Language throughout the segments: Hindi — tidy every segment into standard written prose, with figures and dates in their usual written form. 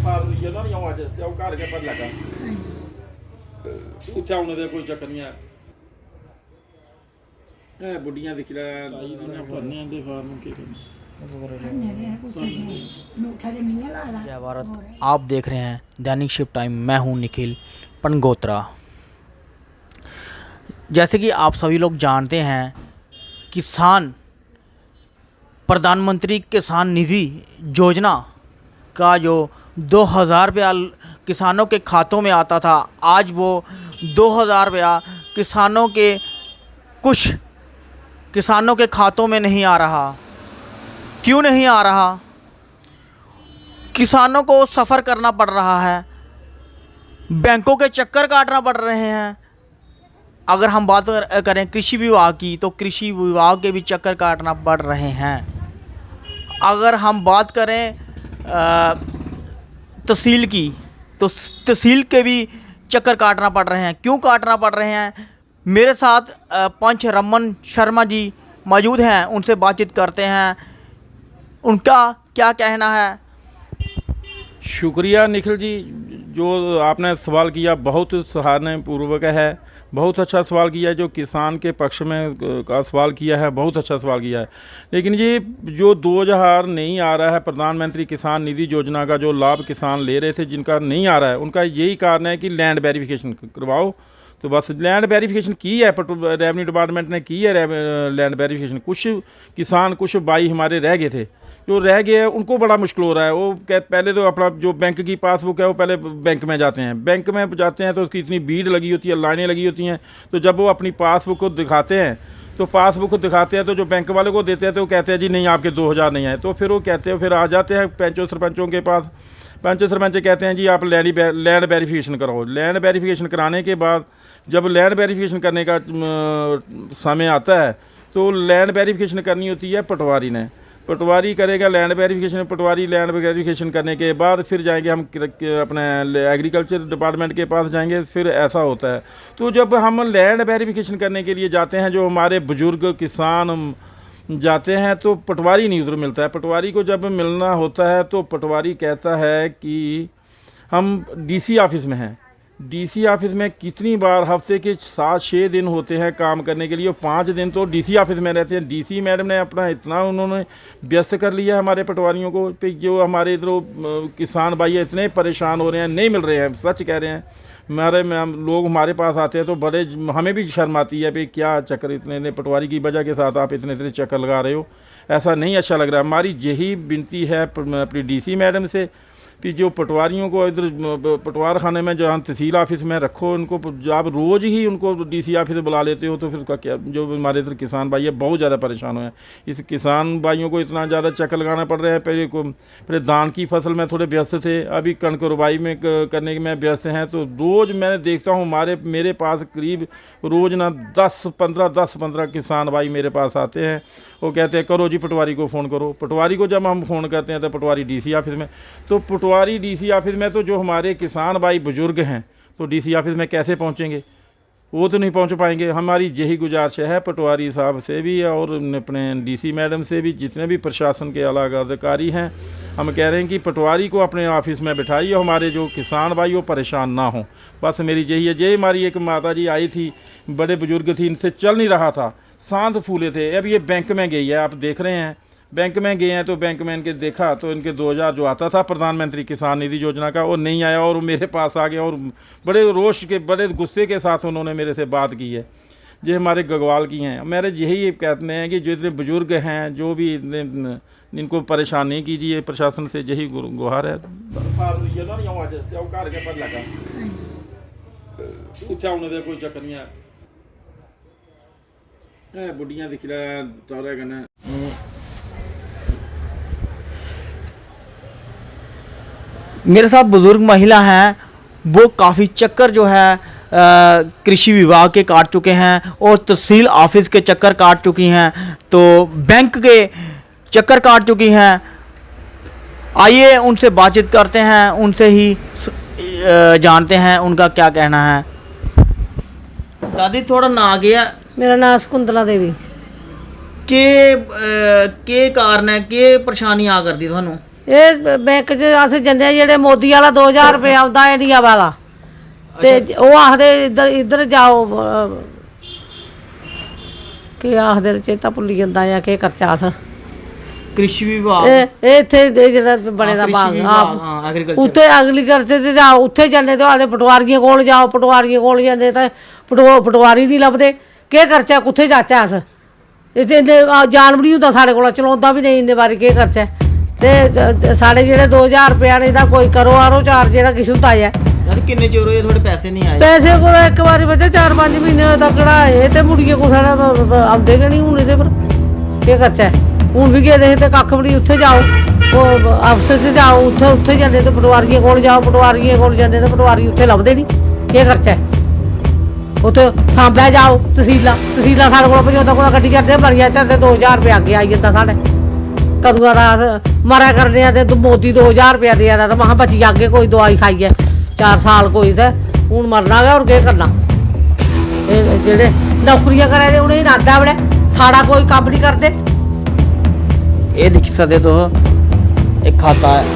फार्म लीजिए ना नहीं आज ते घर के पर लगा उत्थे आने दे कोई चक्कर नहीं है ए बुढ़ियां दिख ले भरने आंदे फार्म के जय भारत। आप देख रहे हैं दैनिक शिफ्ट टाइम। मैं हूं निखिल पनगोत्रा। जैसे कि आप सभी लोग जानते हैं, किसान प्रधानमंत्री किसान निधि योजना का जो 2000 रुपया किसानों के खातों में आता था, आज वो 2000 रुपया कुछ किसानों के खातों में नहीं आ रहा। क्यों नहीं आ रहा? किसानों को सफ़र करना पड़ रहा है, बैंकों के चक्कर काटना पड़ रहे हैं। अगर हम बात करें कृषि विभाग की, तो कृषि विभाग के भी चक्कर काटना पड़ रहे हैं। अगर हम बात करें तहसील की, तो तहसील के भी चक्कर काटना पड़ रहे हैं। क्यों काटना पड़ रहे हैं? मेरे साथ पंच रमन शर्मा जी मौजूद हैं, उनसे बातचीत करते हैं, उनका क्या कहना है। शुक्रिया निखिल जी, जो आपने सवाल किया बहुत सराहनापूर्वक है। बहुत अच्छा सवाल किया है, जो किसान के पक्ष में का सवाल किया है, बहुत अच्छा सवाल किया है। लेकिन ये जो 2000 नहीं आ रहा है प्रधानमंत्री किसान निधि योजना का, जो लाभ किसान ले रहे थे जिनका नहीं आ रहा है, उनका यही कारण है कि लैंड वेरिफिकेशन करवाओ। तो बस लैंड वेरिफिकेशन की है, रेवेन्यू डिपार्टमेंट ने की है लैंड वेरिफिकेशन। कुछ किसान, कुछ भाई हमारे रह गए थे, जो रह गए हैं उनको बड़ा मुश्किल हो रहा है। वो पहले तो अपना जो बैंक की पासबुक है वो पहले बैंक में जाते हैं, बैंक में जाते हैं तो उसकी इतनी भीड़ लगी होती है, लाइनें लगी होती हैं। तो जब वो अपनी पासबुक को दिखाते हैं, तो पासबुक को दिखाते हैं तो जो बैंक वाले को देते हैं तो वो कहते हैं जी नहीं आपके 2000 नहीं आए। तो फिर वो कहते हैं, फिर आ जाते हैं पंचों सरपंचों के पास। पंच सरपंच कहते हैं जी आप लैंड वेरिफिकेशन कराओ। लैंड वेरिफिकेशन कराने के बाद जब लैंड वेरिफिकेशन करने का समय आता है, तो लैंड वेरिफिकेशन करनी होती है पटवारी ने। पटवारी करेगा लैंड वेरिफिकेशन। पटवारी लैंड वेरिफिकेशन करने के बाद फिर जाएंगे हम अपने एग्रीकल्चर डिपार्टमेंट के पास जाएंगे, फिर ऐसा होता है। तो जब हम लैंड वेरिफिकेशन करने के लिए जाते हैं, जो हमारे बुजुर्ग किसान जाते हैं, तो पटवारी नहीं उधर मिलता है। पटवारी को जब मिलना होता है तो पटवारी कहता है कि हम डीसी ऑफिस में हैं। डीसी ऑफिस में कितनी बार हफ्ते के 7-6 दिन होते हैं काम करने के लिए, 5 दिन तो डीसी ऑफिस में रहते हैं। डीसी मैडम ने अपना इतना उन्होंने व्यस्त कर लिया हमारे पटवारियों को कि जो हमारे इधर किसान भाई इतने परेशान हो रहे हैं, नहीं मिल रहे हैं। सच कह रहे हैं, लोग हमारे पास आते हैं तो बड़े हमें भी शर्म आती है भाई क्या चक्कर इतने पटवारी की वजह के साथ आप इतने चक्कर लगा रहे हो, ऐसा नहीं अच्छा लग रहा है। हमारी यही विनती है अपनी डीसी मैडम से कि जो पटवारियों को इधर पटवार खाने में जहाँ तहसील ऑफिस में रखो, उनको आप रोज़ ही उनको डीसी ऑफिस बुला लेते हो, तो फिर उसका क्या, जो हमारे इधर किसान भाई है बहुत ज़्यादा परेशान हुए हैं। इस किसान भाइयों को इतना ज़्यादा चक्कर लगाना पड़ रहा है। पहले धान की फसल में थोड़े व्यस्त थे, अभी कणक रुबाई में करने में व्यस्त हैं। तो रोज़ मैं देखता हूँ मेरे पास करीब रोज़ ना 10-15 किसान भाई मेरे पास आते हैं। वो कहते हैं करो जी पटवारी को फ़ोन करो। पटवारी को जब हम फ़ोन करते हैं तो पटवारी डीसी ऑफिस में, तो पटवारी डीसी ऑफिस में, तो जो हमारे किसान भाई बुजुर्ग हैं तो डीसी ऑफिस में कैसे पहुंचेंगे? वो तो नहीं पहुंच पाएंगे। हमारी यही गुजारिश है पटवारी साहब से भी और अपने डीसी मैडम से भी, जितने भी प्रशासन के अलग अधिकारी हैं, हम कह रहे हैं कि पटवारी को अपने ऑफिस में बिठाइए, हमारे जो किसान भाई वो परेशान ना हों। बस मेरी यही है। ये हमारी एक माता जी आई थी, बड़े बुजुर्ग थी, इनसे चल नहीं रहा था, सांत फूले थे। अब ये बैंक में गई है, आप देख रहे हैं बैंक में गए हैं, तो बैंक में इनके देखा तो इनके 2000 जो आता था प्रधानमंत्री किसान निधि योजना का, वो नहीं आया और मेरे पास आ गया और बड़े रोष के, बड़े गुस्से के साथ उन्होंने मेरे से बात की है। ये हमारे गगवाल की हैं। मेरे यही कहते हैं कि जो इतने बुजुर्ग हैं, जो भी इनको परेशान नहीं कीजिए, प्रशासन से यही गुहार है। कोई चक्कर नहीं है, बुढ़ियां दिख रहा है। मेरे साथ बुजुर्ग महिला हैं, वो काफ़ी चक्कर जो है कृषि विभाग के काट चुके हैं और तहसील ऑफिस के चक्कर काट चुकी हैं, तो बैंक के चक्कर काट चुकी हैं। आइए उनसे बातचीत करते हैं, उनसे ही जानते हैं उनका क्या कहना है। दादी थोड़ा ना आ गया। मेरा नाम शकुंतला देवी। के कारण है, के परेशानी आ करती थानू? ਇਹ ਬੈਂਕ 'ਚ ਅਸੀਂ ਜੰਨੇ ਜਿਹੜੇ ਮੋਦੀ ਵਾਲਾ 2000 ਰੁਪਏ ਆਉਂਦਾ ਇੰਡੀਆ ਵਾਲਾ ਤੇ ਉਹ ਆਖਦੇ ਇੱਧਰ ਇੱਧਰ ਜਾਓ ਕੀ ਆਖਦੇ ਚੇਤਾ ਭੁੱਲੀ ਜਾਂਦਾ ਆ ਕੀ ਖਰਚਾ ਸ कृषि विभाग ਇਹ ਇੱਥੇ ਦੇ ਜਿਹੜਾ ਬਣੇ ਦਾ ਬਾਗ एग्रीकल्चर ਉੱਥੇ ਐਗਰੀਕਲਚਰ 'ਚ ਜਾਓ ਉੱਥੇ ਜਾਂਦੇ ਤੇ ਆਲੇ ਪਟਵਾਰੀਆਂ ਕੋਲ ਜਾਓ ਪਟਵਾਰੀਆਂ ਕੋਲ ਜਾਂਦੇ ਤਾਂ ਪਟਵਾਰੀ ਨਹੀਂ ਲੱਭਦੇ ਕੀ ਖਰਚਾ ਕਿੱਥੇ ਜਾਚਾ ਅਸ ਇਸ ਇੰਨੇ ਜਾਣ ਵੀ ਨਹੀਂ ਹੁੰਦਾ ਸਾਡੇ ਕੋਲ ਚਲਾਉਂਦਾ ਵੀ ਨਹੀਂ ਇੰਨੇ ਵਾਰੀ ਕੀ ਖਰਚਾ ਤੇ ਸਾਡੇ ਜਿਹੜੇ 2000 ਰੁਪਇਆ ਨੇ ਇਹਦਾ ਕੋਈ ਕਰੋ ਆਰੋ ਚਾਰ ਜਿਹੜਾ ਕਿਸੇ ਨੂੰ ਤਾਇਆ यार किन्ने चोर होए थोड़े पैसे नहीं आए ਪੈਸੇ ਕੋਲ ਇੱਕ ਵਾਰੀ ਬੱਚੇ 4-5 ਮਹੀਨੇ ਹੋਏ ਤਾਂ ਕਢਾਏ ਤੇ ਮੁੜੀਏ ਕੋ ਸਾਡਾ ਆਉਂਦੇ ਕਿ ਨਹੀਂ ਹੁਣ ਇਹਦੇ ਪਰ ਕੀ ਖਰਚਾ ਹੁਣ ਵੀ ਗਏ ਤੇ ਕੱਖ ਬੜੀ ਉੱਥੇ ਜਾਓ ਉਹ ਅਫਸਰ 'ਚ ਜਾਓ ਉੱਥੇ ਜਾਂਦੇ ਤੇ ਪਟਵਾਰੀਆਂ ਕੋਲ ਜਾਓ ਪਟਵਾਰੀਆਂ ਕੋਲ ਜਾਂਦੇ ਤੇ ਪਟਵਾਰੀ ਉੱਥੇ ਲੱਭਦੇ ਨਹੀਂ ਕੀ ਖਰਚਾ ਉੱਥੇ ਸਾਂਭਿਆ ਜਾਓ ਤਹਿਸੀਲਾਂ ਸਾਡੇ ਕੋਲ ਪਹੁੰਚਦਾ ਕੋਈ ਗੱਡੀ ਚੜਦੇ ਮਰੀਆ ਚੜਦੇ 2000 ਰੁਪਏ ਅੱਗੇ ਆਈ ਜਾਂਦਾ ਸਾਡੇ ਕਦੂਆਂ ਦਾ ਮਰਿਆ ਕਰਦੇ ਆ ਤੇ ਮੋਦੀ 2000 ਰੁਪਇਆ ਦੇ ਆਦਾ ਤਾਂ ਮਹਾਂ ਬਚੀ ਅੱਗੇ ਕੋਈ ਦਵਾਈ ਖਾਈਏ 4 ਸਾਲ ਕੋਈ ਤੇ ਹੁਣ ਮਰਨਾ ਗਾ ਹੋਰ ਕੀ ਕਰਨਾ ਇਹ ਜਿਹੜੇ ਨੌਕਰੀਆਂ ਕਰੇ ਦੇ ਉਹਨੇ ਇਰਾਦਾ ਬੜੇ ਸਾਡਾ ਕੋਈ ਕੰਮ ਨਹੀਂ ਕਰਦੇ ये लिख सकते तो एक खाता है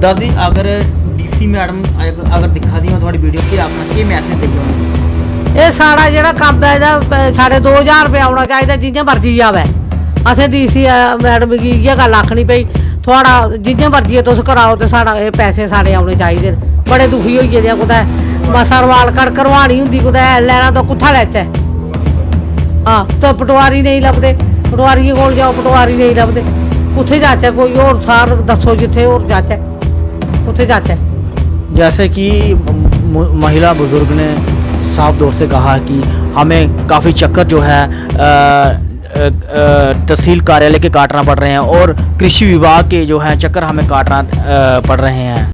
दादी अगर डीसी मैडम अगर दिखा दी हो थोड़ी वीडियो कि आपने के मैसेज देगे उन्हें ਇਹ ਸਾਡਾ ਜਿਹੜਾ ਕੰਮ ਹੈ ਇਹਦਾ ਸਾਡੇ 2000 ਰੁਪਏ ਆਉਣਾ ਚਾਹੀਦਾ ਜਿੰਨੇ ਮਰਜ਼ੀ ਆਵੇ ਅਸੀਂ ਡੀਸੀ ਮੈਡਮ ਕੀ ਇਹ ਗੱਲ ਆਖਣੀ ਪਈ ਥੋੜਾ ਜਿੰਨੇ ਮਰਜ਼ੀ ਤੁਸੀਂ ਕਰਾਓ ਤੇ ਸਾਡਾ ਇਹ ਪੈਸੇ ਸਾਡੇ ਆਉਣੇ ਚਾਹੀਦੇ ਬੜੇ ਦੁਖੀ ਹੋਈਏ ਜੇ ਕੁਦਾ ਮਸਰਵਾਲ ਕੜ ਕਰਵਾਣੀ ਹੁੰਦੀ ਕੁਦਾ ਲੈਣਾ ਤਾਂ ਕੁੱਥਾ ਲੈਚਾ ਹਾਂ ਤਾਂ ਪਟਵਾਰੀ ਨਹੀਂ ਲੱਭਦੇ ਪਟਵਾਰੀ ਕੋਲ ਜਾਓ ਪਟਵਾਰੀ ਨਹੀਂ ਲੱਭਦੇ ਉੱਥੇ ਜਾਚਾ ਕੋਈ ਹੋਰ ਸਾਰ ਦੱਸੋ ਜਿੱਥੇ ਹੋਰ ਜਾਚਾ ਉੱਥੇ ਜਾਚਾ जैसे कि महिला बुजुर्ग ने साफ तौर से कहा कि हमें काफ़ी चक्कर जो है तहसील कार्यालय के काटना पड़ रहे हैं और कृषि विभाग के जो है चक्कर हमें काटना पड़ रहे हैं।